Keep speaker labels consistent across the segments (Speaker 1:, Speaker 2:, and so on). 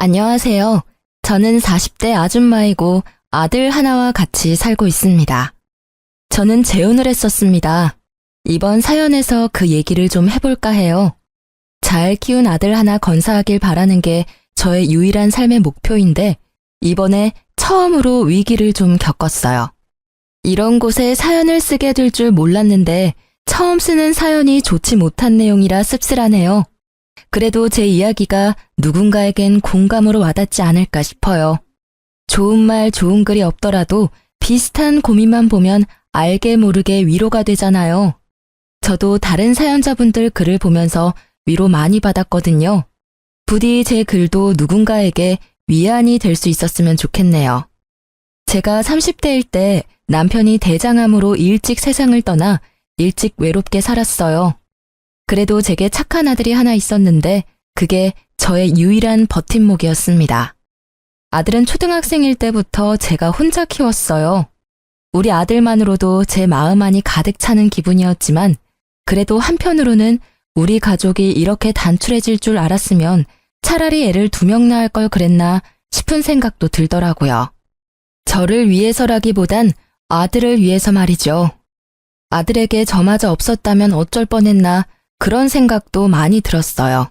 Speaker 1: 안녕하세요. 저는 40대 아줌마이고 아들 하나와 같이 살고 있습니다. 저는 재혼을 했었습니다. 이번 사연에서 그 얘기를 좀 해볼까 해요. 잘 키운 아들 하나 건사하길 바라는 게 저의 유일한 삶의 목표인데 이번에 처음으로 위기를 좀 겪었어요. 이런 곳에 사연을 쓰게 될 줄 몰랐는데 처음 쓰는 사연이 좋지 못한 내용이라 씁쓸하네요. 그래도 제 이야기가 누군가에겐 공감으로 와닿지 않을까 싶어요. 좋은 말, 좋은 글이 없더라도 비슷한 고민만 보면 알게 모르게 위로가 되잖아요. 저도 다른 사연자분들 글을 보면서 위로 많이 받았거든요. 부디 제 글도 누군가에게 위안이 될 수 있었으면 좋겠네요. 제가 30대일 때 남편이 대장암으로 일찍 세상을 떠나 일찍 외롭게 살았어요. 그래도 제게 착한 아들이 하나 있었는데 그게 저의 유일한 버팀목이었습니다. 아들은 초등학생일 때부터 제가 혼자 키웠어요. 우리 아들만으로도 제 마음 안이 가득 차는 기분이었지만 그래도 한편으로는 우리 가족이 이렇게 단출해질 줄 알았으면 차라리 애를 2명 낳을 걸 그랬나 싶은 생각도 들더라고요. 저를 위해서라기보단 아들을 위해서 말이죠. 아들에게 저마저 없었다면 어쩔 뻔했나 그런 생각도 많이 들었어요.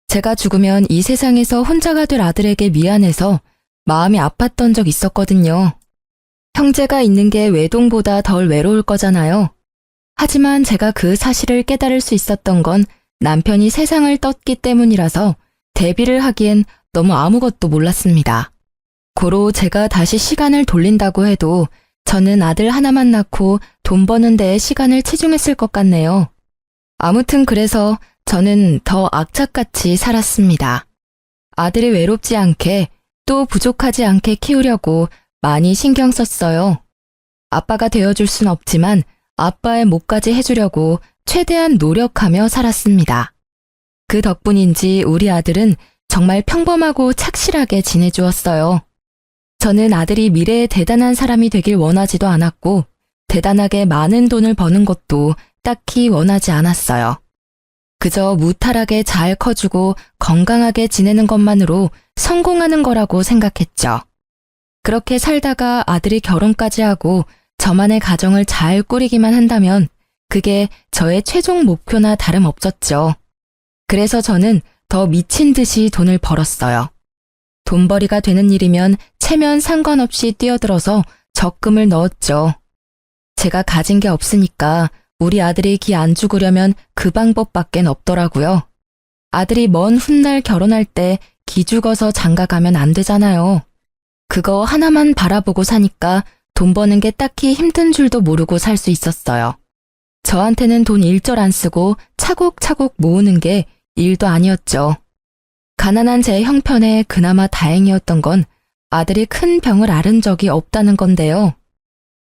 Speaker 1: 제가 죽으면 이 세상에서 혼자가 될 아들에게 미안해서 마음이 아팠던 적 있었거든요. 형제가 있는 게 외동보다 덜 외로울 거잖아요. 하지만 제가 그 사실을 깨달을 수 있었던 건 남편이 세상을 떴기 때문이라서 대비를 하기엔 너무 아무것도 몰랐습니다. 고로 제가 다시 시간을 돌린다고 해도 저는 아들 하나만 낳고 돈 버는 데에 시간을 치중했을 것 같네요. 아무튼 그래서 저는 더 악착같이 살았습니다. 아들이 외롭지 않게 또 부족하지 않게 키우려고 많이 신경 썼어요. 아빠가 되어줄 순 없지만 아빠의 몫까지 해주려고 최대한 노력하며 살았습니다. 그 덕분인지 우리 아들은 정말 평범하고 착실하게 지내주었어요. 저는 아들이 미래에 대단한 사람이 되길 원하지도 않았고 대단하게 많은 돈을 버는 것도 딱히 원하지 않았어요. 그저 무탈하게 잘 커주고 건강하게 지내는 것만으로 성공하는 거라고 생각했죠. 그렇게 살다가 아들이 결혼까지 하고 저만의 가정을 잘 꾸리기만 한다면 그게 저의 최종 목표나 다름없었죠. 그래서 저는 더 미친 듯이 돈을 벌었어요. 돈벌이가 되는 일이면 체면 상관없이 뛰어들어서 적금을 넣었죠. 제가 가진 게 없으니까 우리 아들이 기 안 죽으려면 그 방법밖엔 없더라고요. 아들이 먼 훗날 결혼할 때 기 죽어서 장가가면 안 되잖아요. 그거 하나만 바라보고 사니까 돈 버는 게 딱히 힘든 줄도 모르고 살 수 있었어요. 저한테는 돈 일절 안 쓰고 차곡차곡 모으는 게 일도 아니었죠. 가난한 제 형편에 그나마 다행이었던 건 아들이 큰 병을 앓은 적이 없다는 건데요.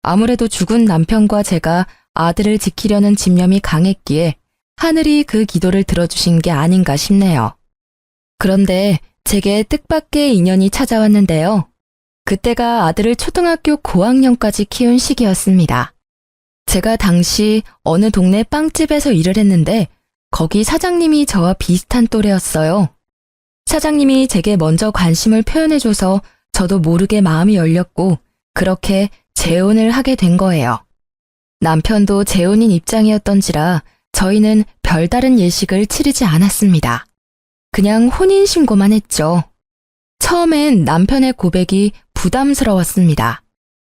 Speaker 1: 아무래도 죽은 남편과 제가 아들을 지키려는 집념이 강했기에 하늘이 그 기도를 들어주신 게 아닌가 싶네요. 그런데 제게 뜻밖의 인연이 찾아왔는데요. 그때가 아들을 초등학교 고학년까지 키운 시기였습니다. 제가 당시 어느 동네 빵집에서 일을 했는데 거기 사장님이 저와 비슷한 또래였어요. 사장님이 제게 먼저 관심을 표현해줘서 저도 모르게 마음이 열렸고 그렇게 재혼을 하게 된 거예요. 남편도 재혼인 입장이었던지라 저희는 별다른 예식을 치르지 않았습니다. 그냥 혼인신고만 했죠. 처음엔 남편의 고백이 부담스러웠습니다.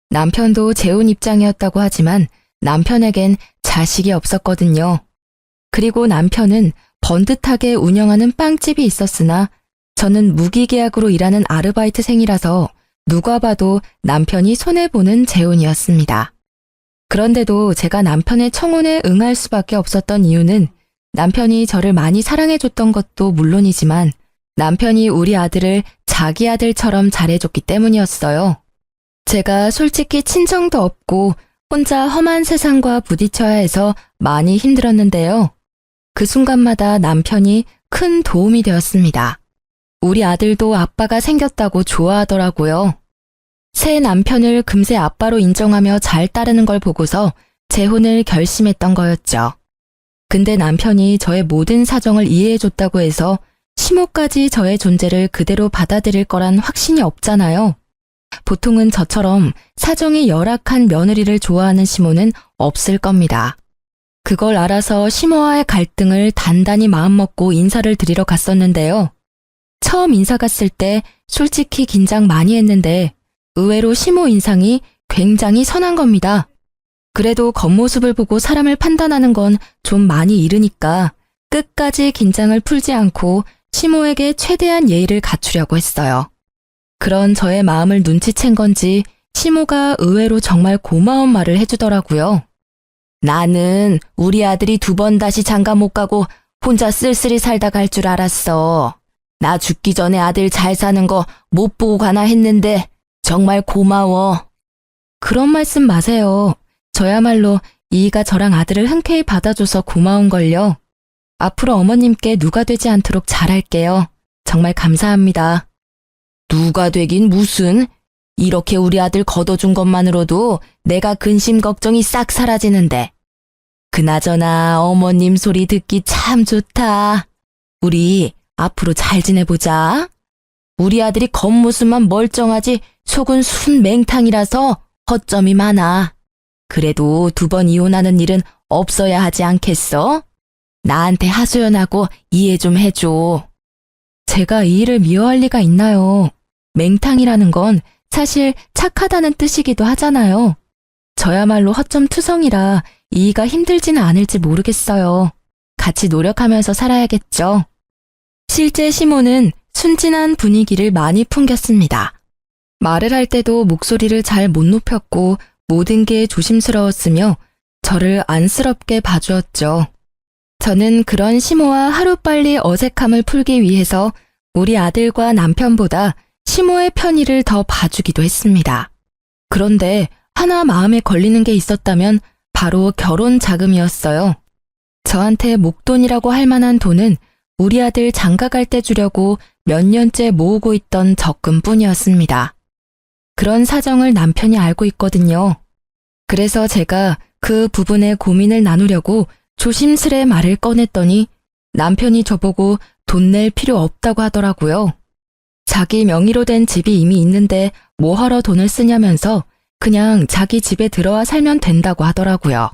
Speaker 1: 남편도 재혼 입장이었다고 하지만 남편에겐 자식이 없었거든요. 그리고 남편은 번듯하게 운영하는 빵집이 있었으나 저는 무기계약으로 일하는 아르바이트생이라서 누가 봐도 남편이 손해보는 재혼이었습니다. 그런데도 제가 남편의 청혼에 응할 수밖에 없었던 이유는 남편이 저를 많이 사랑해줬던 것도 물론이지만 남편이 우리 아들을 자기 아들처럼 잘해줬기 때문이었어요. 제가 솔직히 친정도 없고 혼자 험한 세상과 부딪혀야 해서 많이 힘들었는데요. 그 순간마다 남편이 큰 도움이 되었습니다. 우리 아들도 아빠가 생겼다고 좋아하더라고요. 새 남편을 금세 아빠로 인정하며 잘 따르는 걸 보고서 재혼을 결심했던 거였죠. 근데 남편이 저의 모든 사정을 이해해줬다고 해서 시모까지 저의 존재를 그대로 받아들일 거란 확신이 없잖아요. 보통은 저처럼 사정이 열악한 며느리를 좋아하는 시모는 없을 겁니다. 그걸 알아서 시모와의 갈등을 단단히 마음먹고 인사를 드리러 갔었는데요. 처음 인사 갔을 때 솔직히 긴장 많이 했는데 의외로 시모 인상이 굉장히 선한 겁니다. 그래도 겉모습을 보고 사람을 판단하는 건 좀 많이 이르니까 끝까지 긴장을 풀지 않고 시모에게 최대한 예의를 갖추려고 했어요. 그런 저의 마음을 눈치챈 건지 시모가 의외로 정말 고마운 말을 해주더라고요. 나는 우리 아들이 2번 다시 장가 못 가고 혼자 쓸쓸히 살다 갈 줄 알았어. 나 죽기 전에 아들 잘 사는 거 못 보고 가나 했는데 정말 고마워. 그런 말씀 마세요. 저야말로 이이가 저랑 아들을 흔쾌히 받아줘서 고마운걸요. 앞으로 어머님께 누가 되지 않도록 잘할게요. 정말 감사합니다. 누가 되긴 무슨? 이렇게 우리 아들 걷어준 것만으로도 내가 근심 걱정이 싹 사라지는데. 그나저나 어머님 소리 듣기 참 좋다. 우리 앞으로 잘 지내보자. 우리 아들이 겉모습만 멀쩡하지 속은 순맹탕이라서 허점이 많아. 그래도 2번 이혼하는 일은 없어야 하지 않겠어? 나한테 하소연하고 이해 좀 해줘. 제가 이 일을 미워할 리가 있나요? 맹탕이라는 건 사실 착하다는 뜻이기도 하잖아요. 저야말로 허점투성이라 이이가 힘들지는 않을지 모르겠어요. 같이 노력하면서 살아야겠죠. 실제 시모는 순진한 분위기를 많이 풍겼습니다. 말을 할 때도 목소리를 잘 못 높였고 모든 게 조심스러웠으며 저를 안쓰럽게 봐주었죠. 저는 그런 시모와 하루빨리 어색함을 풀기 위해서 우리 아들과 남편보다 시모의 편의를 더 봐주기도 했습니다. 그런데 하나 마음에 걸리는 게 있었다면 바로 결혼 자금이었어요. 저한테 목돈이라고 할 만한 돈은 우리 아들 장가 갈 때 주려고 몇 년째 모으고 있던 적금뿐이었습니다. 그런 사정을 남편이 알고 있거든요. 그래서 제가 그 부분에 고민을 나누려고 조심스레 말을 꺼냈더니 남편이 저보고 돈 낼 필요 없다고 하더라고요. 자기 명의로 된 집이 이미 있는데 뭐하러 돈을 쓰냐면서 그냥 자기 집에 들어와 살면 된다고 하더라고요.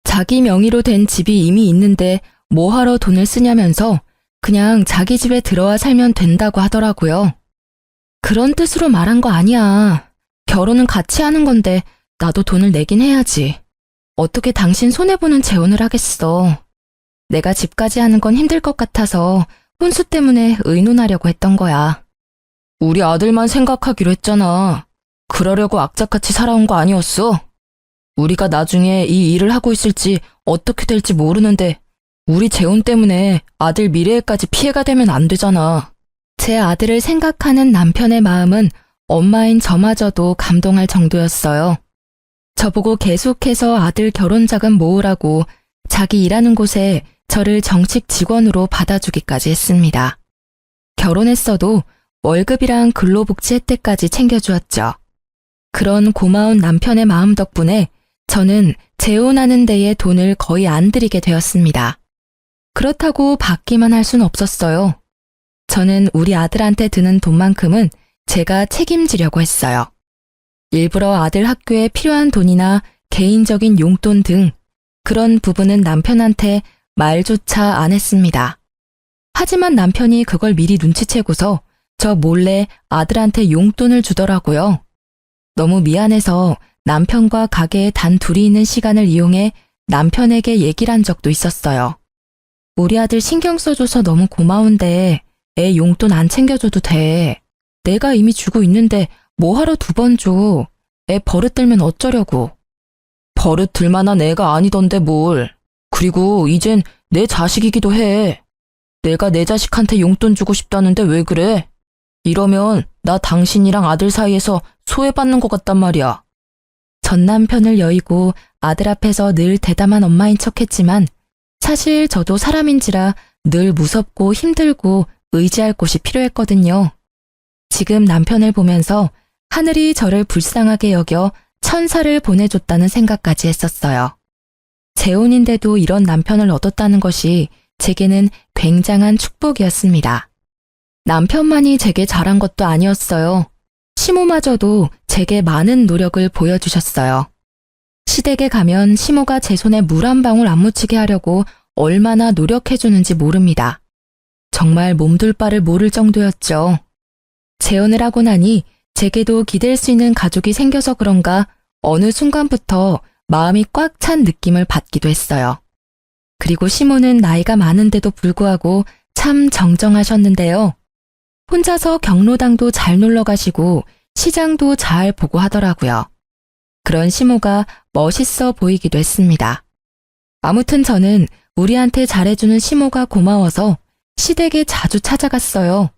Speaker 1: 자기 명의로 된 집이 이미 있는데 뭐하러 돈을 쓰냐면서 그냥 자기 집에 들어와 살면 된다고 하더라고요. 그런 뜻으로 말한 거 아니야. 결혼은 같이 하는 건데 나도 돈을 내긴 해야지. 어떻게 당신 손해보는 재혼을 하겠어. 내가 집까지 하는 건 힘들 것 같아서 혼수 때문에 의논하려고 했던 거야. 우리 아들만 생각하기로 했잖아. 그러려고 악착같이 살아온 거 아니었어? 우리가 나중에 이 일을 하고 있을지 어떻게 될지 모르는데 우리 재혼 때문에 아들 미래에까지 피해가 되면 안 되잖아. 제 아들을 생각하는 남편의 마음은 엄마인 저마저도 감동할 정도였어요. 저보고 계속해서 아들 결혼 자금 모으라고 자기 일하는 곳에 저를 정식 직원으로 받아주기까지 했습니다. 결혼했어도 월급이랑 근로복지 혜택까지 챙겨주었죠. 그런 고마운 남편의 마음 덕분에 저는 재혼하는 데에 돈을 거의 안 들이게 되었습니다. 그렇다고 받기만 할 순 없었어요. 저는 우리 아들한테 드는 돈만큼은 제가 책임지려고 했어요. 일부러 아들 학교에 필요한 돈이나 개인적인 용돈 등 그런 부분은 남편한테 말조차 안 했습니다. 하지만 남편이 그걸 미리 눈치채고서 저 몰래 아들한테 용돈을 주더라고요. 너무 미안해서 남편과 가게에 단 둘이 있는 시간을 이용해 남편에게 얘기를 한 적도 있었어요. 우리 아들 신경 써줘서 너무 고마운데 애 용돈 안 챙겨줘도 돼. 내가 이미 주고 있는데 뭐하러 2번 줘. 애 버릇 들면 어쩌려고. 버릇 들 만한 애가 아니던데 뭘. 그리고 이젠 내 자식이기도 해. 내가 내 자식한테 용돈 주고 싶다는데 왜 그래? 이러면 나 당신이랑 아들 사이에서 소외받는 것 같단 말이야. 전 남편을 여의고 아들 앞에서 늘 대담한 엄마인 척했지만 사실 저도 사람인지라 늘 무섭고 힘들고 의지할 곳이 필요했거든요. 지금 남편을 보면서 하늘이 저를 불쌍하게 여겨 천사를 보내줬다는 생각까지 했었어요. 재혼인데도 이런 남편을 얻었다는 것이 제게는 굉장한 축복이었습니다. 남편만이 제게 잘한 것도 아니었어요. 시모마저도 제게 많은 노력을 보여주셨어요. 시댁에 가면 시모가 제 손에 물 한 방울 안 묻히게 하려고 얼마나 노력해주는지 모릅니다. 정말 몸둘 바를 모를 정도였죠. 재혼을 하고 나니 제게도 기댈 수 있는 가족이 생겨서 그런가 어느 순간부터 마음이 꽉 찬 느낌을 받기도 했어요. 그리고 시모는 나이가 많은데도 불구하고 참 정정하셨는데요. 혼자서 경로당도 잘 놀러 가시고 시장도 잘 보고 하더라고요. 그런 시모가 멋있어 보이기도 했습니다. 아무튼 저는 우리한테 잘해주는 시모가 고마워서 시댁에 자주 찾아갔어요.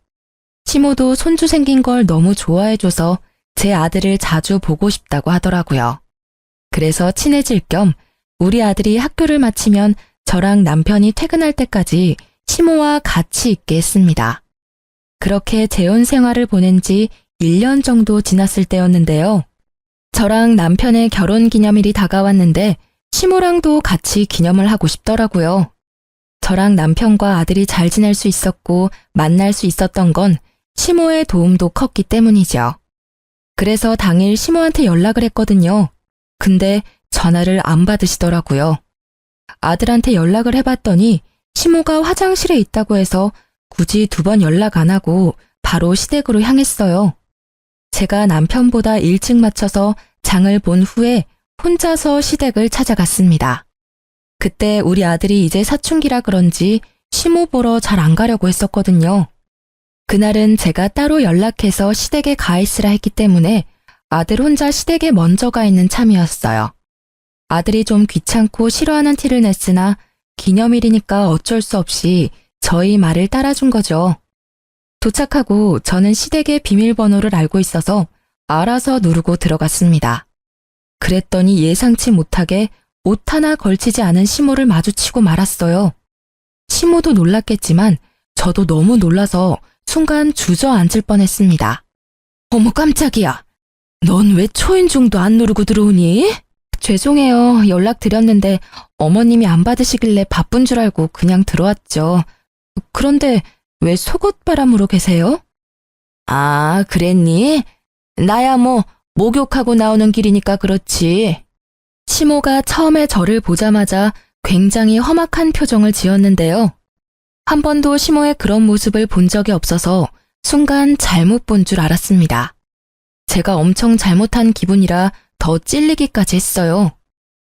Speaker 1: 시모도 손주 생긴 걸 너무 좋아해줘서 제 아들을 자주 보고 싶다고 하더라고요. 그래서 친해질 겸 우리 아들이 학교를 마치면 저랑 남편이 퇴근할 때까지 시모와 같이 있게 했습니다. 그렇게 재혼 생활을 보낸 지 1년 정도 지났을 때였는데요. 저랑 남편의 결혼 기념일이 다가왔는데 시모랑도 같이 기념을 하고 싶더라고요. 저랑 남편과 아들이 잘 지낼 수 있었고 만날 수 있었던 건 시모의 도움도 컸기 때문이죠. 그래서 당일 시모한테 연락을 했거든요. 근데 전화를 안 받으시더라고요. 아들한테 연락을 해봤더니 시모가 화장실에 있다고 해서 굳이 2번 연락 안 하고 바로 시댁으로 향했어요. 제가 남편보다 일찍 마쳐서 장을 본 후에 혼자서 시댁을 찾아갔습니다. 그때 우리 아들이 이제 사춘기라 그런지 시모 보러 잘 안 가려고 했었거든요. 그날은 제가 따로 연락해서 시댁에 가 있으라 했기 때문에 아들 혼자 시댁에 먼저 가 있는 참이었어요. 아들이 좀 귀찮고 싫어하는 티를 냈으나 기념일이니까 어쩔 수 없이 저희 말을 따라준 거죠. 도착하고 저는 시댁의 비밀번호를 알고 있어서 알아서 누르고 들어갔습니다. 그랬더니 예상치 못하게 옷 하나 걸치지 않은 시모를 마주치고 말았어요. 시모도 놀랐겠지만 저도 너무 놀라서 순간 주저앉을 뻔했습니다. 어머 깜짝이야. 넌 왜 초인종도 안 누르고 들어오니? 죄송해요. 연락드렸는데 어머님이 안 받으시길래 바쁜 줄 알고 그냥 들어왔죠. 그런데 왜 속옷바람으로 계세요? 아, 그랬니? 나야 뭐 목욕하고 나오는 길이니까 그렇지. 시모가 처음에 저를 보자마자 굉장히 험악한 표정을 지었는데요. 한 번도 시모의 그런 모습을 본 적이 없어서 순간 잘못 본 줄 알았습니다. 제가 엄청 잘못한 기분이라 더 찔리기까지 했어요.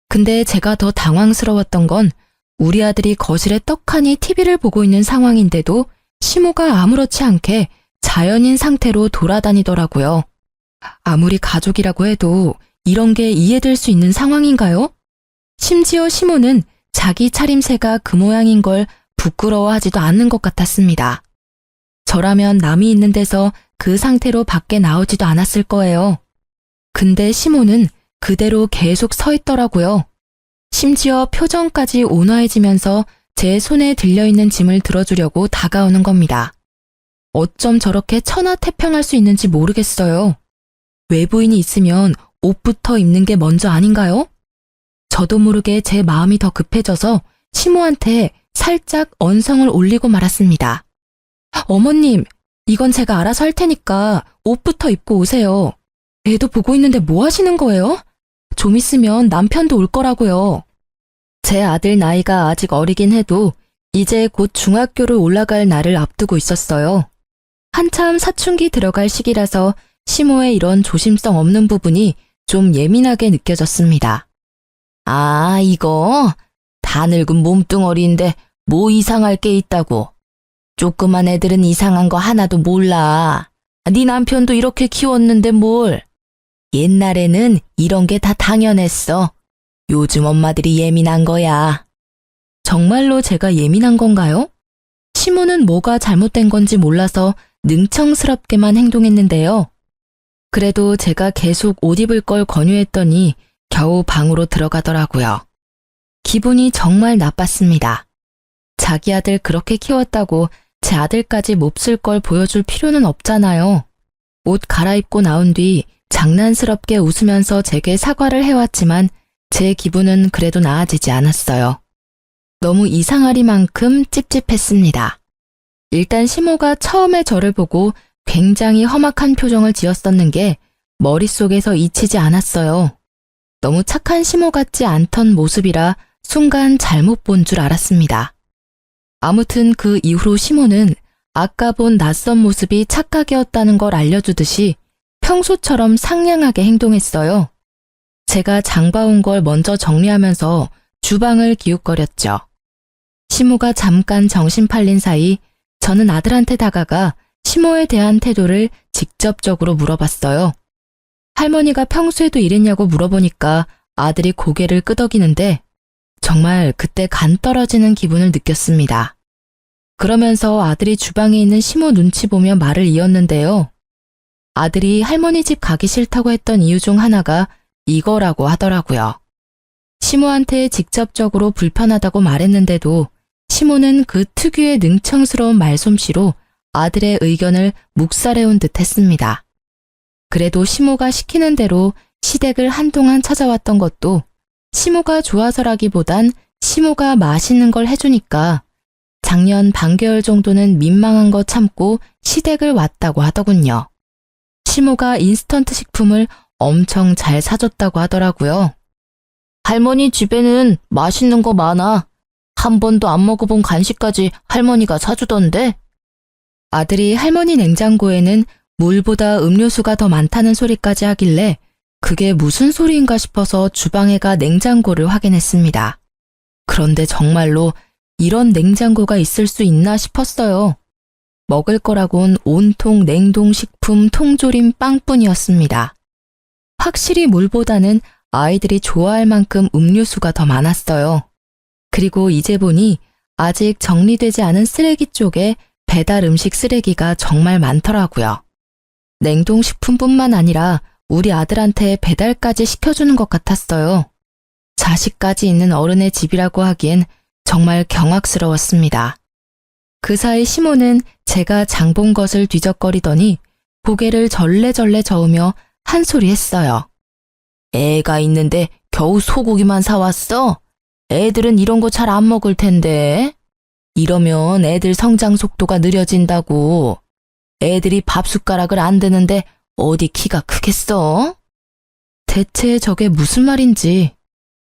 Speaker 1: 근데 제가 더 당황스러웠던 건 우리 아들이 거실에 떡하니 TV를 보고 있는 상황인데도 시모가 아무렇지 않게 자연인 상태로 돌아다니더라고요. 아무리 가족이라고 해도 이런 게 이해될 수 있는 상황인가요? 심지어 시모는 자기 차림새가 그 모양인 걸 부끄러워하지도 않는 것 같았습니다. 저라면 남이 있는 데서 그 상태로 밖에 나오지도 않았을 거예요. 근데 시모는 그대로 계속 서 있더라고요. 심지어 표정까지 온화해지면서 제 손에 들려있는 짐을 들어주려고 다가오는 겁니다. 어쩜 저렇게 천하태평할 수 있는지 모르겠어요. 외부인이 있으면 옷부터 입는 게 먼저 아닌가요? 저도 모르게 제 마음이 더 급해져서 시모한테 살짝 언성을 올리고 말았습니다. 어머님, 이건 제가 알아서 할 테니까 옷부터 입고 오세요. 애도 보고 있는데 뭐 하시는 거예요? 좀 있으면 남편도 올 거라고요. 제 아들 나이가 아직 어리긴 해도 이제 곧 중학교를 올라갈 날을 앞두고 있었어요. 한참 사춘기 들어갈 시기라서 시모의 이런 조심성 없는 부분이 좀 예민하게 느껴졌습니다. 아, 이거? 다 늙은 몸뚱어리인데 뭐 이상할 게 있다고. 조그만 애들은 이상한 거 하나도 몰라. 네 남편도 이렇게 키웠는데 뭘. 옛날에는 이런 게 다 당연했어. 요즘 엄마들이 예민한 거야. 정말로 제가 예민한 건가요? 시모는 뭐가 잘못된 건지 몰라서 능청스럽게만 행동했는데요. 그래도 제가 계속 옷 입을 걸 권유했더니 겨우 방으로 들어가더라고요. 기분이 정말 나빴습니다. 자기 아들 그렇게 키웠다고 제 아들까지 몹쓸 걸 보여줄 필요는 없잖아요. 옷 갈아입고 나온 뒤 장난스럽게 웃으면서 제게 사과를 해왔지만 제 기분은 그래도 나아지지 않았어요. 너무 이상하리만큼 찝찝했습니다. 일단 시모가 처음에 저를 보고 굉장히 험악한 표정을 지었었는 게 머릿속에서 잊히지 않았어요. 너무 착한 시모 같지 않던 모습이라 순간 잘못 본 줄 알았습니다. 아무튼 그 이후로 시모는 아까 본 낯선 모습이 착각이었다는 걸 알려주듯이 평소처럼 상냥하게 행동했어요. 제가 장봐온 걸 먼저 정리하면서 주방을 기웃거렸죠. 시모가 잠깐 정신 팔린 사이 저는 아들한테 다가가 시모에 대한 태도를 직접적으로 물어봤어요. 할머니가 평소에도 이랬냐고 물어보니까 아들이 고개를 끄덕이는데 정말 그때 간 떨어지는 기분을 느꼈습니다. 그러면서 아들이 주방에 있는 시모 눈치 보며 말을 이었는데요. 아들이 할머니 집 가기 싫다고 했던 이유 중 하나가 이거라고 하더라고요. 시모한테 직접적으로 불편하다고 말했는데도 시모는 그 특유의 능청스러운 말솜씨로 아들의 의견을 묵살해온 듯 했습니다. 그래도 시모가 시키는 대로 시댁을 한동안 찾아왔던 것도 시모가 좋아서라기보단 시모가 맛있는 걸 해주니까 작년 반개월 정도는 민망한 거 참고 시댁을 왔다고 하더군요. 시모가 인스턴트 식품을 엄청 잘 사줬다고 하더라고요. 할머니 집에는 맛있는 거 많아. 한 번도 안 먹어본 간식까지 할머니가 사주던데? 아들이 할머니 냉장고에는 물보다 음료수가 더 많다는 소리까지 하길래 그게 무슨 소리인가 싶어서 주방에 가 냉장고를 확인했습니다. 그런데 정말로 이런 냉장고가 있을 수 있나 싶었어요. 먹을 거라곤 온통 냉동식품 통조림 빵뿐이었습니다. 확실히 물보다는 아이들이 좋아할 만큼 음료수가 더 많았어요. 그리고 이제 보니 아직 정리되지 않은 쓰레기 쪽에 배달 음식 쓰레기가 정말 많더라고요. 냉동식품뿐만 아니라 우리 아들한테 배달까지 시켜주는 것 같았어요. 자식까지 있는 어른의 집이라고 하기엔 정말 경악스러웠습니다. 그 사이 시모는 제가 장본 것을 뒤적거리더니 고개를 절레절레 저으며 한 소리 했어요. 애가 있는데 겨우 소고기만 사왔어? 애들은 이런 거 잘 안 먹을 텐데. 이러면 애들 성장 속도가 느려진다고. 애들이 밥 숟가락을 안 드는데 어디 키가 크겠어? 대체 저게 무슨 말인지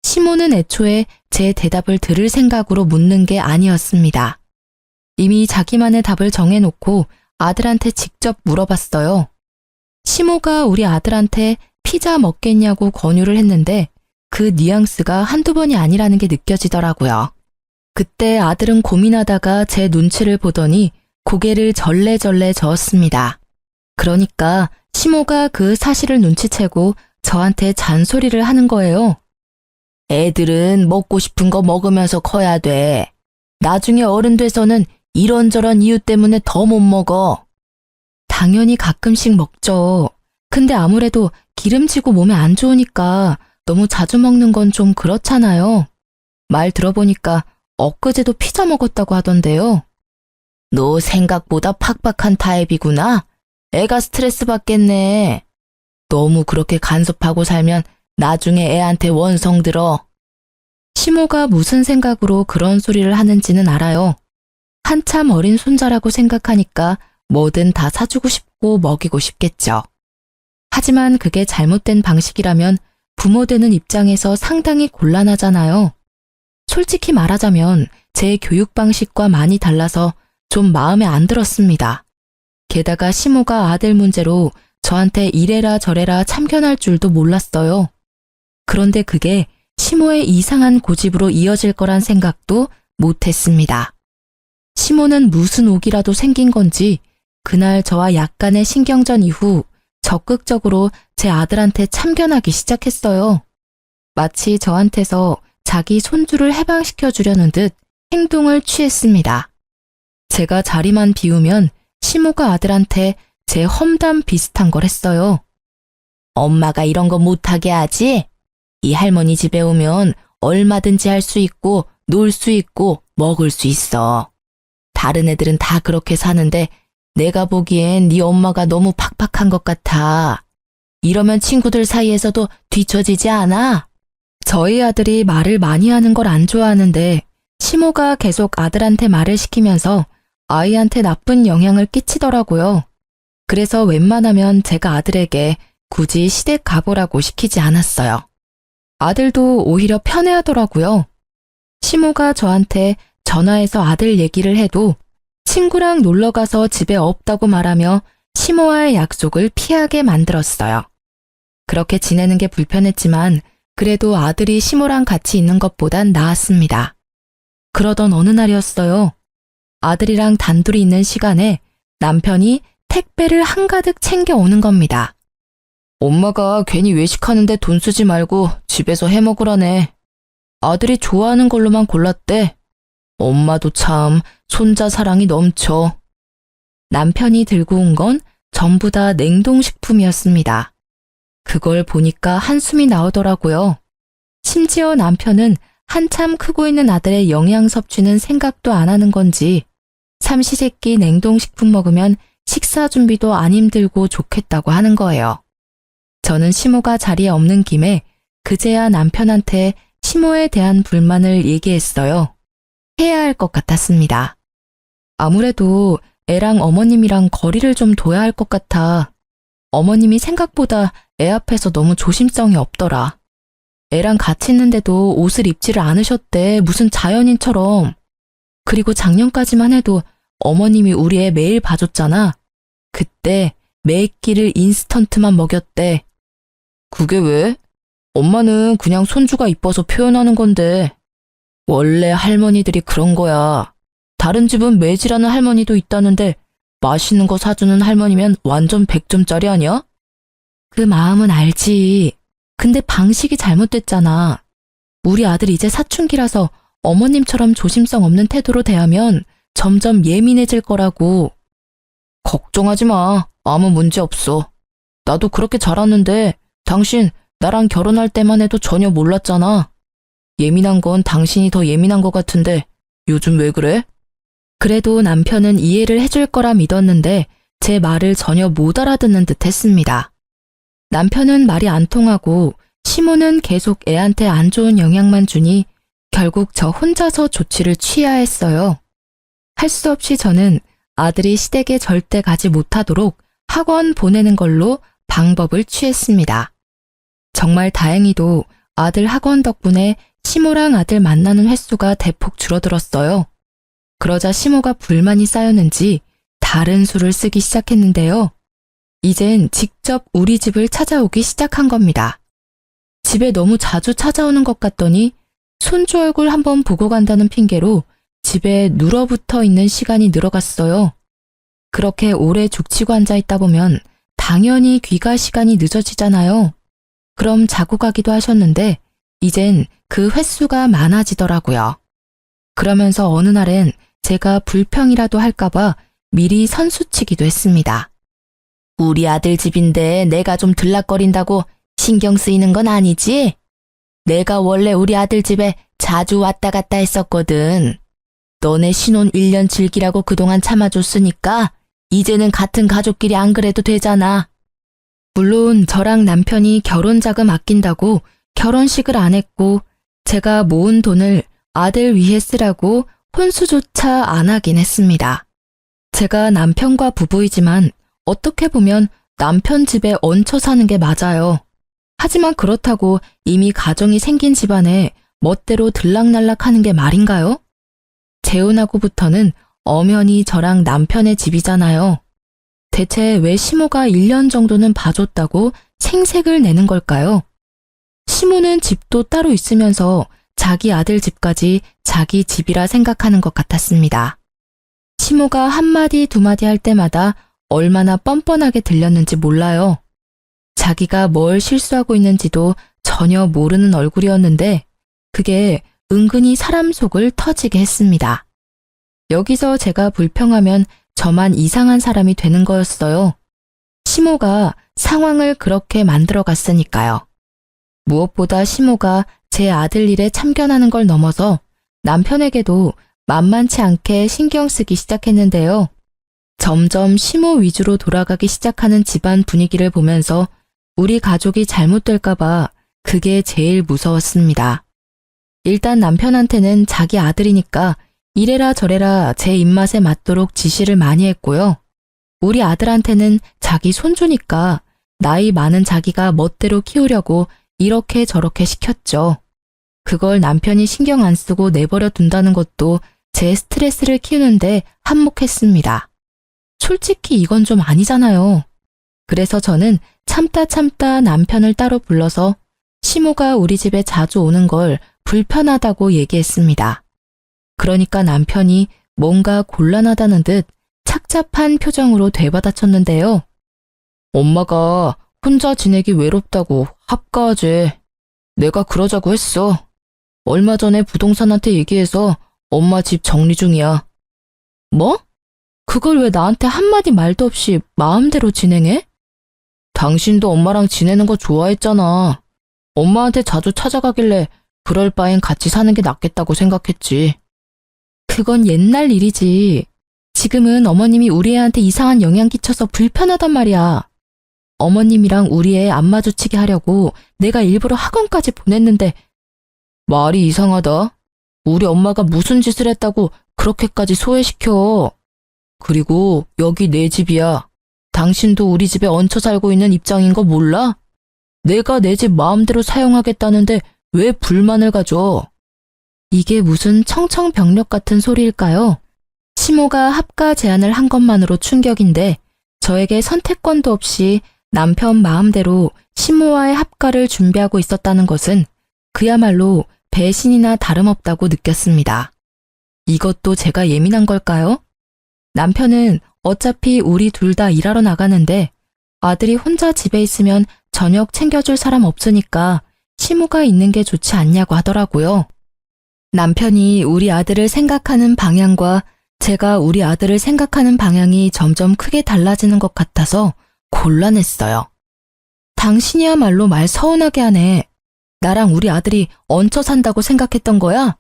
Speaker 1: 시모는 애초에 제 대답을 들을 생각으로 묻는 게 아니었습니다. 이미 자기만의 답을 정해놓고 아들한테 직접 물어봤어요. 시모가 우리 아들한테 피자 먹겠냐고 권유를 했는데 그 뉘앙스가 한두 번이 아니라는 게 느껴지더라고요. 그때 아들은 고민하다가 제 눈치를 보더니 고개를 절레절레 저었습니다. 그러니까 시모가 그 사실을 눈치채고 저한테 잔소리를 하는 거예요. 애들은 먹고 싶은 거 먹으면서 커야 돼. 나중에 어른 돼서는 이런저런 이유 때문에 더 못 먹어. 당연히 가끔씩 먹죠. 근데 아무래도 기름지고 몸에 안 좋으니까 너무 자주 먹는 건 좀 그렇잖아요. 말 들어보니까 엊그제도 피자 먹었다고 하던데요. 너 생각보다 팍팍한 타입이구나. 애가 스트레스 받겠네. 너무 그렇게 간섭하고 살면 나중에 애한테 원성 들어. 시모가 무슨 생각으로 그런 소리를 하는지는 알아요. 한참 어린 손자라고 생각하니까 뭐든 다 사주고 싶고 먹이고 싶겠죠. 하지만 그게 잘못된 방식이라면 부모 되는 입장에서 상당히 곤란하잖아요. 솔직히 말하자면 제 교육 방식과 많이 달라서 좀 마음에 안 들었습니다. 게다가 시모가 아들 문제로 저한테 이래라 저래라 참견할 줄도 몰랐어요. 그런데 그게 시모의 이상한 고집으로 이어질 거란 생각도 못했습니다. 시모는 무슨 옥이라도 생긴 건지 그날 저와 약간의 신경전 이후 적극적으로 제 아들한테 참견하기 시작했어요. 마치 저한테서 자기 손주를 해방시켜 주려는 듯 행동을 취했습니다. 제가 자리만 비우면 시모가 아들한테 제 험담 비슷한 걸 했어요. 엄마가 이런 거 못하게 하지? 이 할머니 집에 오면 얼마든지 할 수 있고 놀 수 있고 먹을 수 있어. 다른 애들은 다 그렇게 사는데 내가 보기엔 네 엄마가 너무 팍팍한 것 같아. 이러면 친구들 사이에서도 뒤처지지 않아? 저희 아들이 말을 많이 하는 걸 안 좋아하는데 시모가 계속 아들한테 말을 시키면서 아이한테 나쁜 영향을 끼치더라고요. 그래서 웬만하면 제가 아들에게 굳이 시댁 가보라고 시키지 않았어요. 아들도 오히려 편해하더라고요. 시모가 저한테 전화해서 아들 얘기를 해도 친구랑 놀러가서 집에 없다고 말하며 시모와의 약속을 피하게 만들었어요. 그렇게 지내는 게 불편했지만 그래도 아들이 시모랑 같이 있는 것보단 나았습니다. 그러던 어느 날이었어요. 아들이랑 단둘이 있는 시간에 남편이 택배를 한가득 챙겨오는 겁니다. 엄마가 괜히 외식하는데 돈 쓰지 말고 집에서 해 먹으라네. 아들이 좋아하는 걸로만 골랐대. 엄마도 참 손자 사랑이 넘쳐. 남편이 들고 온 건 전부 다 냉동식품이었습니다. 그걸 보니까 한숨이 나오더라고요. 심지어 남편은 한참 크고 있는 아들의 영양 섭취는 생각도 안 하는 건지 삼시세끼 냉동식품 먹으면 식사 준비도 안 힘들고 좋겠다고 하는 거예요. 저는 시모가 자리에 없는 김에 그제야 남편한테 시모에 대한 불만을 얘기했어요. 해야 할 것 같았습니다. 아무래도 애랑 어머님이랑 거리를 좀 둬야 할 것 같아. 어머님이 생각보다 애 앞에서 너무 조심성이 없더라. 애랑 같이 있는데도 옷을 입지를 않으셨대. 무슨 자연인처럼. 그리고 작년까지만 해도 어머님이 우리 애 매일 봐줬잖아. 그때 매 끼를 인스턴트만 먹였대. 그게 왜? 엄마는 그냥 손주가 이뻐서 표현하는 건데. 원래 할머니들이 그런 거야. 다른 집은 매질하는 할머니도 있다는데 맛있는 거 사주는 할머니면 완전 100점짜리 아니야? 그 마음은 알지. 근데 방식이 잘못됐잖아. 우리 아들 이제 사춘기라서 어머님처럼 조심성 없는 태도로 대하면 점점 예민해질 거라고. 걱정하지 마. 아무 문제 없어. 나도 그렇게 자랐는데 당신 나랑 결혼할 때만 해도 전혀 몰랐잖아. 예민한 건 당신이 더 예민한 것 같은데 요즘 왜 그래? 그래도 남편은 이해를 해줄 거라 믿었는데 제 말을 전혀 못 알아듣는 듯 했습니다. 남편은 말이 안 통하고 시모는 계속 애한테 안 좋은 영향만 주니 결국 저 혼자서 조치를 취해야 했어요. 할 수 없이 저는 아들이 시댁에 절대 가지 못하도록 학원 보내는 걸로 방법을 취했습니다. 정말 다행히도 아들 학원 덕분에 시모랑 아들 만나는 횟수가 대폭 줄어들었어요. 그러자 시모가 불만이 쌓였는지 다른 수를 쓰기 시작했는데요. 이젠 직접 우리 집을 찾아오기 시작한 겁니다. 집에 너무 자주 찾아오는 것 같더니 손주 얼굴 한번 보고 간다는 핑계로 집에 눌어붙어 있는 시간이 늘어갔어요. 그렇게 오래 죽치고 앉아 있다 보면 당연히 귀가 시간이 늦어지잖아요. 그럼 자고 가기도 하셨는데 이젠 그 횟수가 많아지더라고요. 그러면서 어느 날엔 제가 불평이라도 할까봐 미리 선수치기도 했습니다. 우리 아들 집인데 내가 좀 들락거린다고 신경 쓰이는 건 아니지? 내가 원래 우리 아들 집에 자주 왔다 갔다 했었거든. 너네 신혼 1년 즐기라고 그동안 참아줬으니까 이제는 같은 가족끼리 안 그래도 되잖아. 물론 저랑 남편이 결혼 자금 아낀다고 결혼식을 안 했고 제가 모은 돈을 아들 위해 쓰라고 혼수조차 안 하긴 했습니다. 제가 남편과 부부이지만 어떻게 보면 남편 집에 얹혀 사는 게 맞아요. 하지만 그렇다고 이미 가정이 생긴 집안에 멋대로 들락날락 하는 게 말인가요? 재혼하고부터는 엄연히 저랑 남편의 집이잖아요. 대체 왜 시모가 1년 정도는 봐줬다고 생색을 내는 걸까요? 시모는 집도 따로 있으면서 자기 아들 집까지 자기 집이라 생각하는 것 같았습니다. 시모가 한마디 두마디 할 때마다 얼마나 뻔뻔하게 들렸는지 몰라요. 자기가 뭘 실수하고 있는지도 전혀 모르는 얼굴이었는데 그게 은근히 사람 속을 터지게 했습니다. 여기서 제가 불평하면 저만 이상한 사람이 되는 거였어요. 시모가 상황을 그렇게 만들어 갔으니까요. 무엇보다 시모가 제 아들 일에 참견하는 걸 넘어서 남편에게도 만만치 않게 신경 쓰기 시작했는데요. 점점 시모 위주로 돌아가기 시작하는 집안 분위기를 보면서 우리 가족이 잘못될까봐 그게 제일 무서웠습니다. 일단 남편한테는 자기 아들이니까 이래라 저래라 제 입맛에 맞도록 지시를 많이 했고요. 우리 아들한테는 자기 손주니까 나이 많은 자기가 멋대로 키우려고 이렇게 저렇게 시켰죠. 그걸 남편이 신경 안 쓰고 내버려 둔다는 것도 제 스트레스를 키우는데 한몫했습니다. 솔직히 이건 좀 아니잖아요. 그래서 저는 참다 남편을 따로 불러서 시모가 우리 집에 자주 오는 걸 불편하다고 얘기했습니다. 그러니까 남편이 뭔가 곤란하다는 듯 착잡한 표정으로 되받아쳤는데요. 엄마가 혼자 지내기 외롭다고 합가하지. 내가 그러자고 했어. 얼마 전에 부동산한테 얘기해서 엄마 집 정리 중이야. 뭐? 그걸 왜 나한테 한마디 말도 없이 마음대로 진행해? 당신도 엄마랑 지내는 거 좋아했잖아. 엄마한테 자주 찾아가길래 그럴 바엔 같이 사는 게 낫겠다고 생각했지. 그건 옛날 일이지. 지금은 어머님이 우리 애한테 이상한 영향 끼쳐서 불편하단 말이야. 어머님이랑 우리 애 안 마주치게 하려고 내가 일부러 학원까지 보냈는데 말이 이상하다. 우리 엄마가 무슨 짓을 했다고 그렇게까지 소외시켜. 그리고 여기 내 집이야. 당신도 우리 집에 얹혀 살고 있는 입장인 거 몰라? 내가 내 집 마음대로 사용하겠다는데 왜 불만을 가져? 이게 무슨 청청병력 같은 소리일까요? 시모가 합가 제안을 한 것만으로 충격인데 저에게 선택권도 없이 남편 마음대로 시모와의 합가를 준비하고 있었다는 것은 그야말로 배신이나 다름없다고 느꼈습니다. 이것도 제가 예민한 걸까요? 남편은 어차피 우리 둘 다 일하러 나가는데 아들이 혼자 집에 있으면 저녁 챙겨줄 사람 없으니까 시모가 있는 게 좋지 않냐고 하더라고요. 남편이 우리 아들을 생각하는 방향과 제가 우리 아들을 생각하는 방향이 점점 크게 달라지는 것 같아서 곤란했어요. 당신이야말로 말 서운하게 하네. 나랑 우리 아들이 얹혀 산다고 생각했던 거야?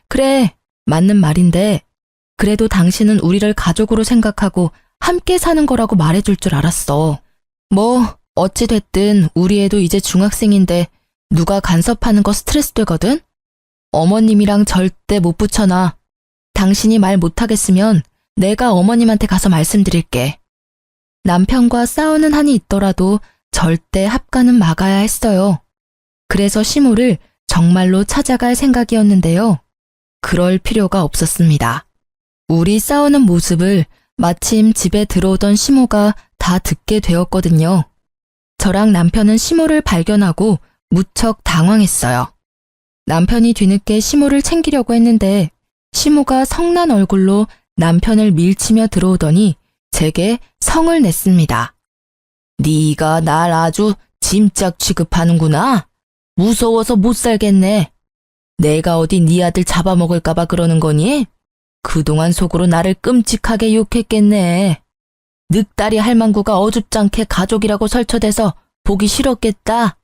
Speaker 1: 그래, 맞는 말인데 그래도 당신은 우리를 가족으로 생각하고 함께 사는 거라고 말해줄 줄 알았어. 뭐 어찌됐든 우리 애도 이제 중학생인데 누가 간섭하는 거 스트레스 되거든? 어머님이랑 절대 못 붙여놔. 당신이 말 못하겠으면 내가 어머님한테 가서 말씀드릴게. 남편과 싸우는 한이 있더라도 절대 합가는 막아야 했어요. 그래서 시모를 정말로 찾아갈 생각이었는데요. 그럴 필요가 없었습니다. 우리 싸우는 모습을 마침 집에 들어오던 시모가 다 듣게 되었거든요. 저랑 남편은 시모를 발견하고 무척 당황했어요. 남편이 뒤늦게 시모를 챙기려고 했는데 시모가 성난 얼굴로 남편을 밀치며 들어오더니 제게 성을 냈습니다. 네가 날 아주 짐짝 취급하는구나. 무서워서 못 살겠네. 내가 어디 네 아들 잡아먹을까봐 그러는 거니? 그동안 속으로 나를 끔찍하게 욕했겠네. 늑다리 할망구가 어줍잖게 가족이라고 설쳐대서 보기 싫었겠다.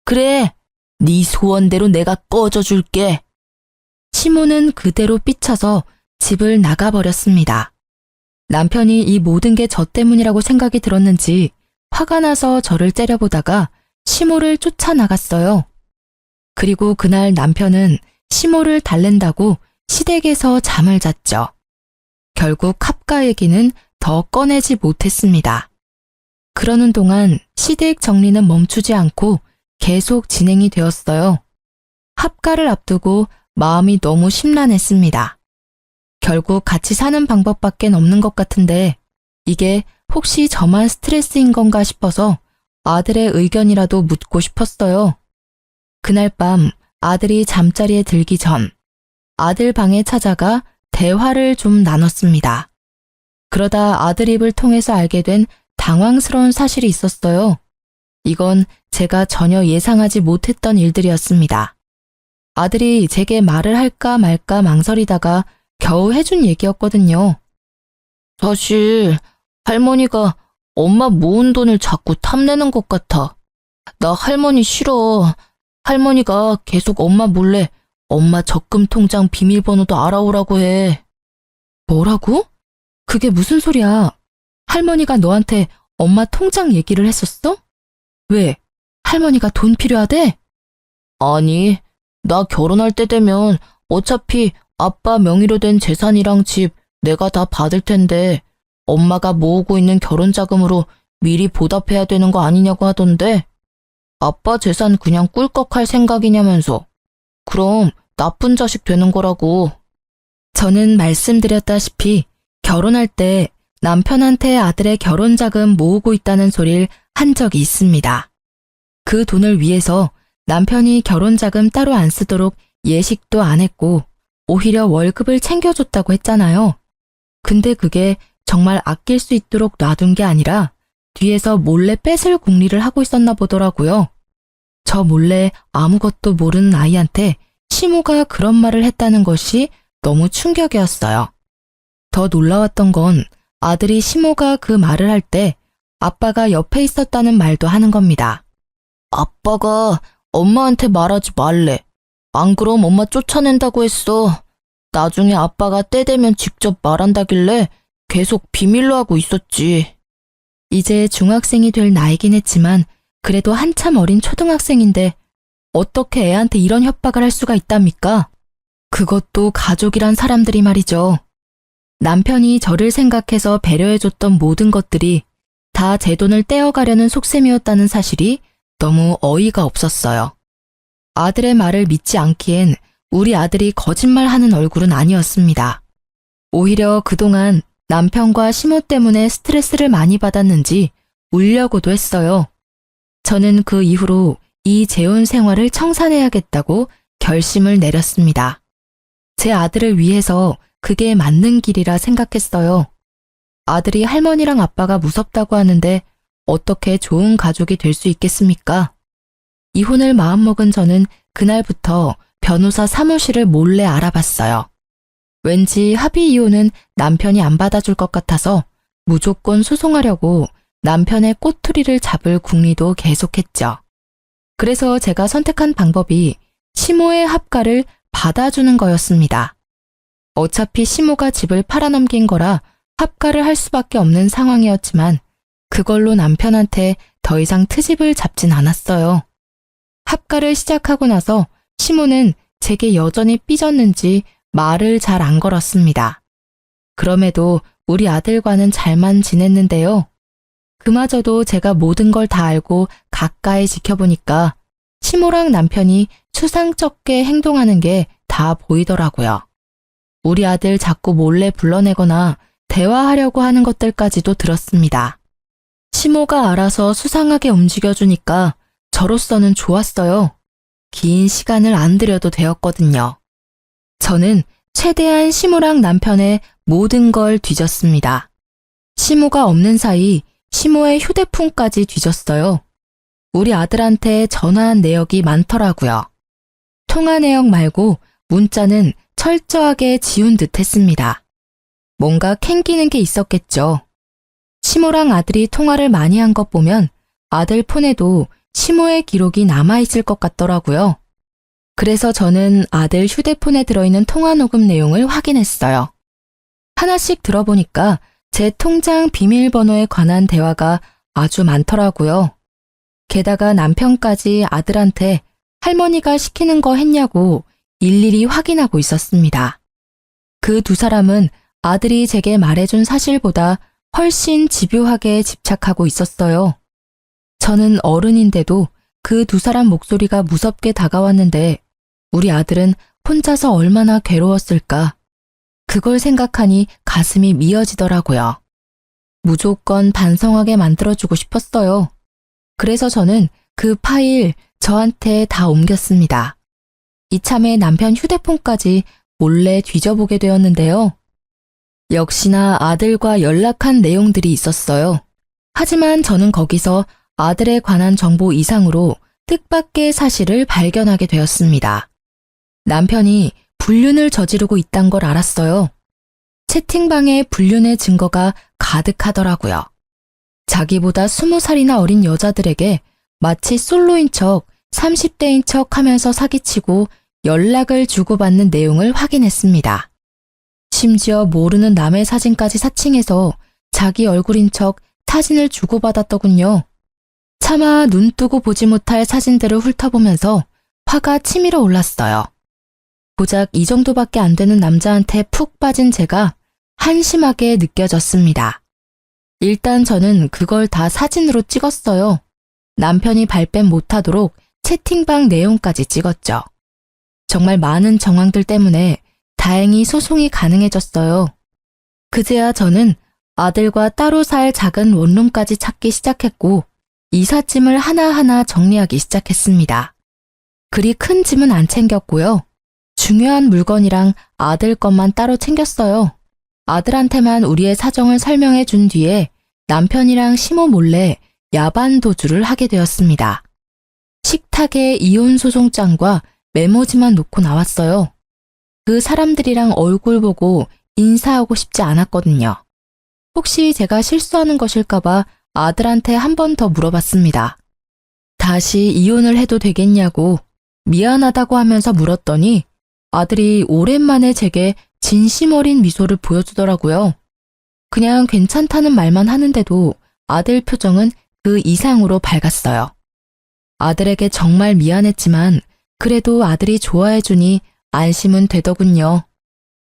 Speaker 1: 그래, 네 소원대로 내가 꺼져줄게. 시모는 그대로 삐쳐서 집을 나가버렸습니다. 남편이 이 모든 게 저 때문이라고 생각이 들었는지 화가 나서 저를 째려보다가 시모를 쫓아나갔어요. 그리고 그날 남편은 시모를 달랜다고 시댁에서 잠을 잤죠. 결국 합가 얘기는 더 꺼내지 못했습니다. 그러는 동안 시댁 정리는 멈추지 않고 계속 진행이 되었어요. 합가를 앞두고 마음이 너무 심란했습니다. 결국 같이 사는 방법밖엔 없는 것 같은데 이게 혹시 저만 스트레스인 건가 싶어서 아들의 의견이라도 묻고 싶었어요. 그날 밤 아들이 잠자리에 들기 전 아들 방에 찾아가 대화를 좀 나눴습니다. 그러다 아들 입을 통해서 알게 된 당황스러운 사실이 있었어요. 이건 제가 전혀 예상하지 못했던 일들이었습니다. 아들이 제게 말을 할까 말까 망설이다가 겨우 해준 얘기였거든요. 사실 할머니가 엄마 모은 돈을 자꾸 탐내는 것 같아. 나 할머니 싫어. 할머니가 계속 엄마 몰래 엄마 적금 통장 비밀번호도 알아오라고 해. 뭐라고? 그게 무슨 소리야? 할머니가 너한테 엄마 통장 얘기를 했었어? 왜? 할머니가 돈 필요하대? 아니, 나 결혼할 때 되면 어차피 아빠 명의로 된 재산이랑 집 내가 다 받을 텐데 엄마가 모으고 있는 결혼 자금으로 미리 보답해야 되는 거 아니냐고 하던데 아빠 재산 그냥 꿀꺽할 생각이냐면서. 그럼 나쁜 자식 되는 거라고. 저는 말씀드렸다시피 결혼할 때 남편한테 아들의 결혼 자금 모으고 있다는 소리를 한 적이 있습니다. 그 돈을 위해서 남편이 결혼 자금 따로 안 쓰도록 예식도 안 했고 오히려 월급을 챙겨줬다고 했잖아요. 근데 그게 정말 아낄 수 있도록 놔둔 게 아니라 뒤에서 몰래 뺏을 궁리를 하고 있었나 보더라고요. 저 몰래 아무것도 모르는 아이한테 시모가 그런 말을 했다는 것이 너무 충격이었어요. 더 놀라웠던 건 아들이 시모가 그 말을 할 때 아빠가 옆에 있었다는 말도 하는 겁니다. 아빠가 엄마한테 말하지 말래. 안 그럼 엄마 쫓아낸다고 했어. 나중에 아빠가 때 되면 직접 말한다길래 계속 비밀로 하고 있었지. 이제 중학생이 될 나이긴 했지만 그래도 한참 어린 초등학생인데 어떻게 애한테 이런 협박을 할 수가 있답니까? 그것도 가족이란 사람들이 말이죠. 남편이 저를 생각해서 배려해줬던 모든 것들이 다 제 돈을 떼어가려는 속셈이었다는 사실이 너무 어이가 없었어요. 아들의 말을 믿지 않기엔 우리 아들이 거짓말하는 얼굴은 아니었습니다. 오히려 그동안 남편과 시모 때문에 스트레스를 많이 받았는지 울려고도 했어요. 저는 그 이후로 이 재혼 생활을 청산해야겠다고 결심을 내렸습니다. 제 아들을 위해서 그게 맞는 길이라 생각했어요. 아들이 할머니랑 아빠가 무섭다고 하는데 어떻게 좋은 가족이 될 수 있겠습니까? 이혼을 마음먹은 저는 그날부터 변호사 사무실을 몰래 알아봤어요. 왠지 합의 이혼은 남편이 안 받아줄 것 같아서 무조건 소송하려고 남편의 꼬투리를 잡을 궁리도 계속했죠. 그래서 제가 선택한 방법이 시모의 합가를 받아주는 거였습니다. 어차피 시모가 집을 팔아넘긴 거라 합가를 할 수밖에 없는 상황이었지만 그걸로 남편한테 더 이상 트집을 잡진 않았어요. 합가를 시작하고 나서 시모는 제게 여전히 삐졌는지 말을 잘 안 걸었습니다. 그럼에도 우리 아들과는 잘만 지냈는데요. 그마저도 제가 모든 걸 다 알고 가까이 지켜보니까 시모랑 남편이 추상쩍게 행동하는 게 다 보이더라고요. 우리 아들 자꾸 몰래 불러내거나 대화하려고 하는 것들까지도 들었습니다. 시모가 알아서 수상하게 움직여주니까 저로서는 좋았어요. 긴 시간을 안 들여도 되었거든요. 저는 최대한 시모랑 남편의 모든 걸 뒤졌습니다. 시모가 없는 사이 시모의 휴대폰까지 뒤졌어요. 우리 아들한테 전화한 내역이 많더라고요. 통화 내역 말고 문자는 철저하게 지운 듯 했습니다. 뭔가 캥기는 게 있었겠죠. 시모랑 아들이 통화를 많이 한 것 보면 아들 폰에도 시모의 기록이 남아있을 것 같더라고요. 그래서 저는 아들 휴대폰에 들어있는 통화 녹음 내용을 확인했어요. 하나씩 들어보니까 제 통장 비밀번호에 관한 대화가 아주 많더라고요. 게다가 남편까지 아들한테 할머니가 시키는 거 했냐고 일일이 확인하고 있었습니다. 그 두 사람은 아들이 제게 말해준 사실보다 훨씬 집요하게 집착하고 있었어요. 저는 어른인데도 그 두 사람 목소리가 무섭게 다가왔는데 우리 아들은 혼자서 얼마나 괴로웠을까. 그걸 생각하니 가슴이 미어지더라고요. 무조건 반성하게 만들어주고 싶었어요. 그래서 저는 그 파일 저한테 다 옮겼습니다. 이참에 남편 휴대폰까지 몰래 뒤져보게 되었는데요. 역시나 아들과 연락한 내용들이 있었어요. 하지만 저는 거기서 아들에 관한 정보 이상으로 뜻밖의 사실을 발견하게 되었습니다. 남편이 불륜을 저지르고 있단 걸 알았어요. 채팅방에 불륜의 증거가 가득하더라고요. 자기보다 20살이나 어린 여자들에게 마치 솔로인 척 30대인 척 하면서 사기치고 연락을 주고받는 내용을 확인했습니다. 심지어 모르는 남의 사진까지 사칭해서 자기 얼굴인 척 사진을 주고받았더군요. 차마 눈 뜨고 보지 못할 사진들을 훑어보면서 화가 치밀어 올랐어요. 고작 이 정도밖에 안 되는 남자한테 푹 빠진 제가 한심하게 느껴졌습니다. 일단 저는 그걸 다 사진으로 찍었어요. 남편이 발뺌 못하도록 채팅방 내용까지 찍었죠. 정말 많은 정황들 때문에 다행히 소송이 가능해졌어요. 그제야 저는 아들과 따로 살 작은 원룸까지 찾기 시작했고 이삿짐을 하나하나 정리하기 시작했습니다. 그리 큰 짐은 안 챙겼고요. 중요한 물건이랑 아들 것만 따로 챙겼어요. 아들한테만 우리의 사정을 설명해 준 뒤에 남편이랑 시모 몰래 야반 도주를 하게 되었습니다. 식탁에 이혼 소송장과 메모지만 놓고 나왔어요. 그 사람들이랑 얼굴 보고 인사하고 싶지 않았거든요. 혹시 제가 실수하는 것일까봐 아들한테 한 번 더 물어봤습니다. 다시 이혼을 해도 되겠냐고 미안하다고 하면서 물었더니 아들이 오랜만에 제게 진심 어린 미소를 보여주더라고요. 그냥 괜찮다는 말만 하는데도 아들 표정은 그 이상으로 밝았어요. 아들에게 정말 미안했지만 그래도 아들이 좋아해주니 안심은 되더군요.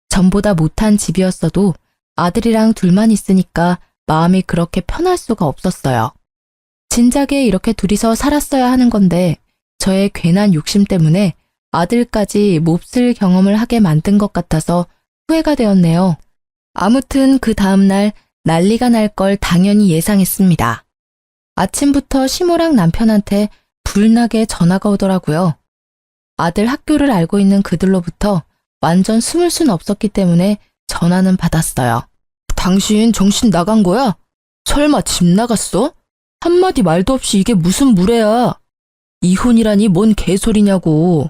Speaker 1: 전보다 못한 집이었어도 아들이랑 둘만 있으니까 마음이 그렇게 편할 수가 없었어요. 진작에 이렇게 둘이서 살았어야 하는 건데 저의 괜한 욕심 때문에 아들까지 몹쓸 경험을 하게 만든 것 같아서 후회가 되었네요. 아무튼 그 다음날 난리가 날 걸 당연히 예상했습니다. 아침부터 시모랑 남편한테 불나게 전화가 오더라고요. 아들 학교를 알고 있는 그들로부터 완전 숨을 수는 없었기 때문에 전화는 받았어요. 당신 정신 나간 거야? 설마 집 나갔어? 한마디 말도 없이 이게 무슨 무례야. 이혼이라니 뭔 개소리냐고.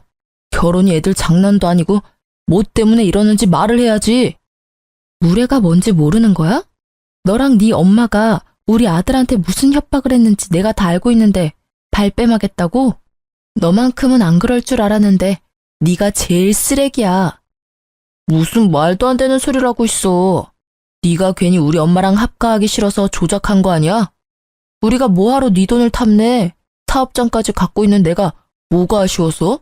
Speaker 1: 결혼이 애들 장난도 아니고 뭐 때문에 이러는지 말을 해야지. 무례가 뭔지 모르는 거야? 너랑 네 엄마가 우리 아들한테 무슨 협박을 했는지 내가 다 알고 있는데 발뺌하겠다고? 너만큼은 안 그럴 줄 알았는데 네가 제일 쓰레기야. 무슨 말도 안 되는 소리를 하고 있어. 네가 괜히 우리 엄마랑 합가하기 싫어서 조작한 거 아니야? 우리가 뭐하러 네 돈을 탐내? 사업장까지 갖고 있는 내가 뭐가 아쉬워서?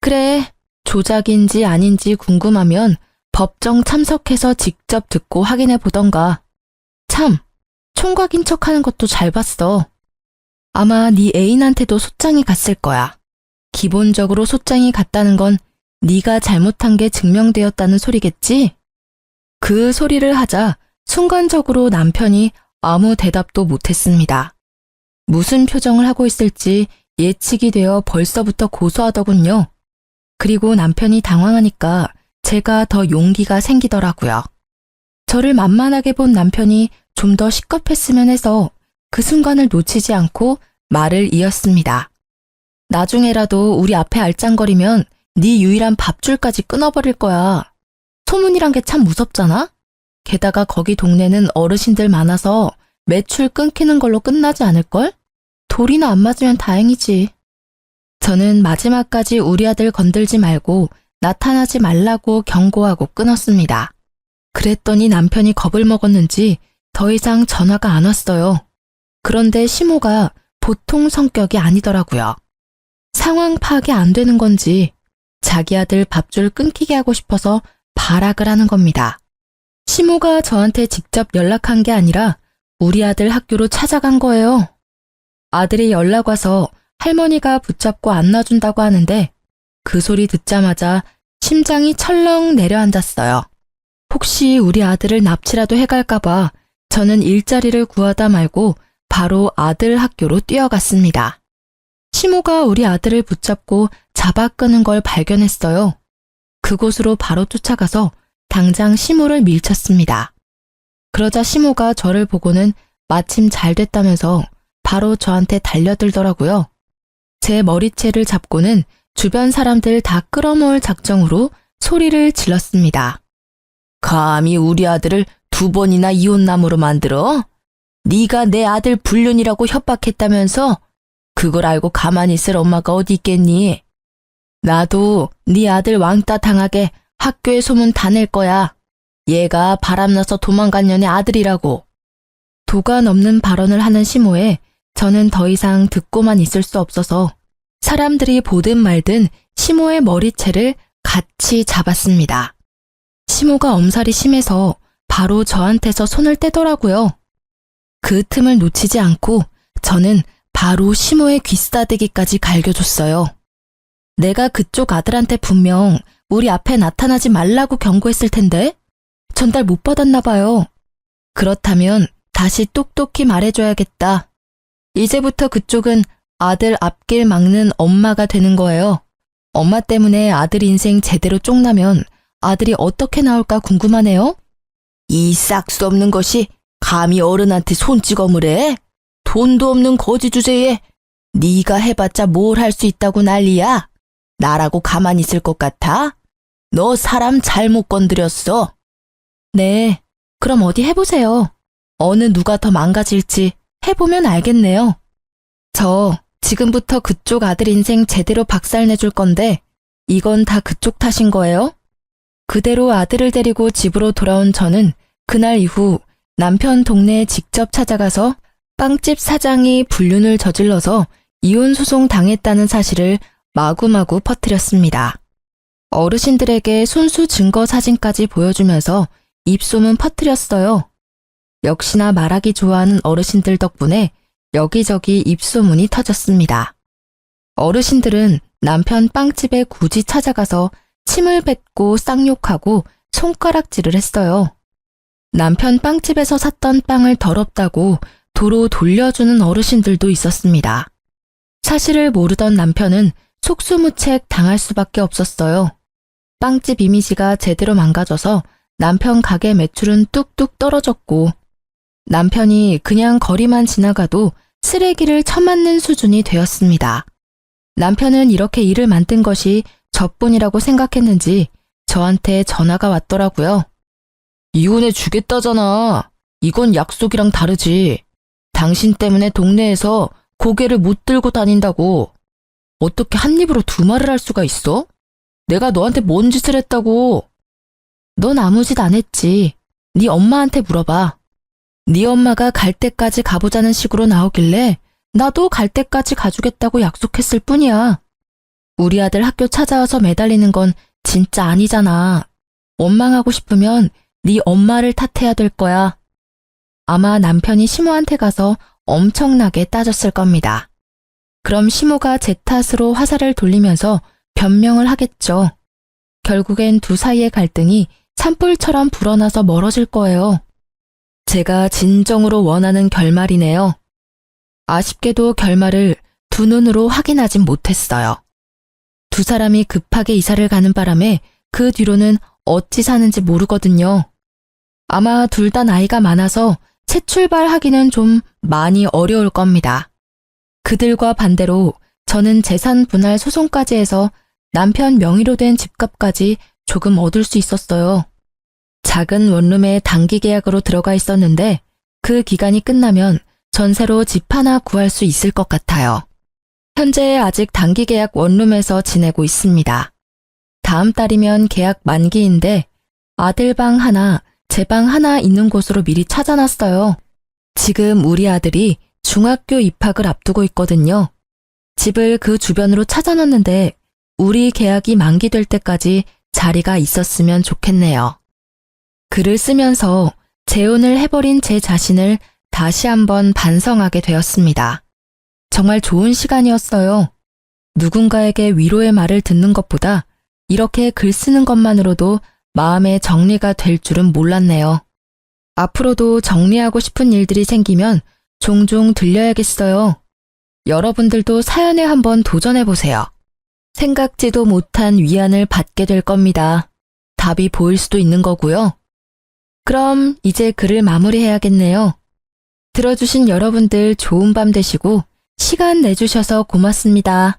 Speaker 1: 그래, 조작인지 아닌지 궁금하면 법정 참석해서 직접 듣고 확인해 보던가. 참, 총각인 척하는 것도 잘 봤어. 아마 네 애인한테도 소장이 갔을 거야. 기본적으로 소장이 갔다는 건 네가 잘못한 게 증명되었다는 소리겠지? 그 소리를 하자 순간적으로 남편이 아무 대답도 못했습니다. 무슨 표정을 하고 있을지 예측이 되어 벌써부터 고소하더군요. 그리고 남편이 당황하니까 제가 더 용기가 생기더라고요. 저를 만만하게 본 남편이 좀 더 시겁했으면 해서 그 순간을 놓치지 않고 말을 이었습니다. 나중에라도 우리 앞에 알짱거리면 네 유일한 밥줄까지 끊어버릴 거야. 소문이란 게 참 무섭잖아? 게다가 거기 동네는 어르신들 많아서 매출 끊기는 걸로 끝나지 않을걸? 돌이나 안 맞으면 다행이지. 저는 마지막까지 우리 아들 건들지 말고 나타나지 말라고 경고하고 끊었습니다. 그랬더니 남편이 겁을 먹었는지 더 이상 전화가 안 왔어요. 그런데 시모가 보통 성격이 아니더라고요. 상황 파악이 안 되는 건지 자기 아들 밥줄 끊기게 하고 싶어서 발악을 하는 겁니다. 시모가 저한테 직접 연락한 게 아니라 우리 아들 학교로 찾아간 거예요. 아들이 연락 와서 할머니가 붙잡고 안놔준다고 하는데 그 소리 듣자마자 심장이 철렁 내려앉았어요. 혹시 우리 아들을 납치라도 해갈까봐 저는 일자리를 구하다 말고 바로 아들 학교로 뛰어갔습니다. 시모가 우리 아들을 붙잡고 잡아 끄는 걸 발견했어요. 그곳으로 바로 쫓아가서 당장 시모를 밀쳤습니다. 그러자 시모가 저를 보고는 마침 잘 됐다면서 바로 저한테 달려들더라고요. 제 머리채를 잡고는 주변 사람들 다 끌어모을 작정으로 소리를 질렀습니다. 감히 우리 아들을 2번이나 이혼남으로 만들어? 네가 내 아들 불륜이라고 협박했다면서? 그걸 알고 가만히 있을 엄마가 어디 있겠니? 나도 네 아들 왕따 당하게 학교에 소문 다 낼 거야. 얘가 바람나서 도망간 년의 아들이라고. 도가 넘는 발언을 하는 시모에 저는 더 이상 듣고만 있을 수 없어서 사람들이 보든 말든 시모의 머리채를 같이 잡았습니다. 시모가 엄살이 심해서 바로 저한테서 손을 떼더라고요. 그 틈을 놓치지 않고 저는 바로 시모의 귀싸대기까지 갈겨줬어요. 내가 그쪽 아들한테 분명 우리 앞에 나타나지 말라고 경고했을 텐데 전달 못 받았나 봐요. 그렇다면 다시 똑똑히 말해줘야겠다. 이제부터 그쪽은 아들 앞길 막는 엄마가 되는 거예요. 엄마 때문에 아들 인생 제대로 쪽나면 아들이 어떻게 나올까 궁금하네요. 이 싹수 없는 것이 감히 어른한테 손찌검을 해? 돈도 없는 거지 주제에 네가 해봤자 뭘 할 수 있다고 난리야. 나라고 가만히 있을 것 같아? 너 사람 잘못 건드렸어. 네, 그럼 어디 해보세요. 어느 누가 더 망가질지 해보면 알겠네요. 저 지금부터 그쪽 아들 인생 제대로 박살내줄 건데 이건 다 그쪽 탓인 거예요? 그대로 아들을 데리고 집으로 돌아온 저는 그날 이후 남편 동네에 직접 찾아가서 빵집 사장이 불륜을 저질러서 이혼 소송 당했다는 사실을 마구마구 퍼뜨렸습니다. 어르신들에게 손수 증거 사진까지 보여주면서 입소문 퍼뜨렸어요. 역시나 말하기 좋아하는 어르신들 덕분에 여기저기 입소문이 터졌습니다. 어르신들은 남편 빵집에 굳이 찾아가서 침을 뱉고 쌍욕하고 손가락질을 했어요. 남편 빵집에서 샀던 빵을 더럽다고 도로 돌려주는 어르신들도 있었습니다. 사실을 모르던 남편은 속수무책 당할 수밖에 없었어요. 빵집 이미지가 제대로 망가져서 남편 가게 매출은 뚝뚝 떨어졌고 남편이 그냥 거리만 지나가도 쓰레기를 처맞는 수준이 되었습니다. 남편은 이렇게 일을 만든 것이 저뿐이라고 생각했는지 저한테 전화가 왔더라고요. 이혼해 주겠다잖아. 이건 약속이랑 다르지. 당신 때문에 동네에서 고개를 못 들고 다닌다고. 어떻게 한 입으로 두 말을 할 수가 있어? 내가 너한테 뭔 짓을 했다고. 넌 아무 짓 안 했지. 네 엄마한테 물어봐. 네 엄마가 갈 때까지 가보자는 식으로 나오길래 나도 갈 때까지 가주겠다고 약속했을 뿐이야. 우리 아들 학교 찾아와서 매달리는 건 진짜 아니잖아. 원망하고 싶으면 네 엄마를 탓해야 될 거야. 아마 남편이 시모한테 가서 엄청나게 따졌을 겁니다. 그럼 시모가 제 탓으로 화살을 돌리면서 변명을 하겠죠. 결국엔 두 사이의 갈등이 산불처럼 불어나서 멀어질 거예요. 제가 진정으로 원하는 결말이네요. 아쉽게도 결말을 두 눈으로 확인하진 못했어요. 두 사람이 급하게 이사를 가는 바람에 그 뒤로는 어찌 사는지 모르거든요. 아마 둘 다 나이가 많아서 새 출발하기는 좀 많이 어려울 겁니다. 그들과 반대로 저는 재산 분할 소송까지 해서 남편 명의로 된 집값까지 조금 얻을 수 있었어요. 작은 원룸에 단기 계약으로 들어가 있었는데 그 기간이 끝나면 전세로 집 하나 구할 수 있을 것 같아요. 현재 아직 단기 계약 원룸에서 지내고 있습니다. 다음 달이면 계약 만기인데 아들 방 하나, 제 방 하나 있는 곳으로 미리 찾아놨어요. 지금 우리 아들이 중학교 입학을 앞두고 있거든요. 집을 그 주변으로 찾아놨는데 우리 계약이 만기될 때까지 자리가 있었으면 좋겠네요. 글을 쓰면서 재혼을 해버린 제 자신을 다시 한번 반성하게 되었습니다. 정말 좋은 시간이었어요. 누군가에게 위로의 말을 듣는 것보다 이렇게 글 쓰는 것만으로도 마음의 정리가 될 줄은 몰랐네요. 앞으로도 정리하고 싶은 일들이 생기면 종종 들려야겠어요. 여러분들도 사연에 한번 도전해보세요. 생각지도 못한 위안을 받게 될 겁니다. 답이 보일 수도 있는 거고요. 그럼 이제 글을 마무리해야겠네요. 들어주신 여러분들 좋은 밤 되시고 시간 내주셔서 고맙습니다.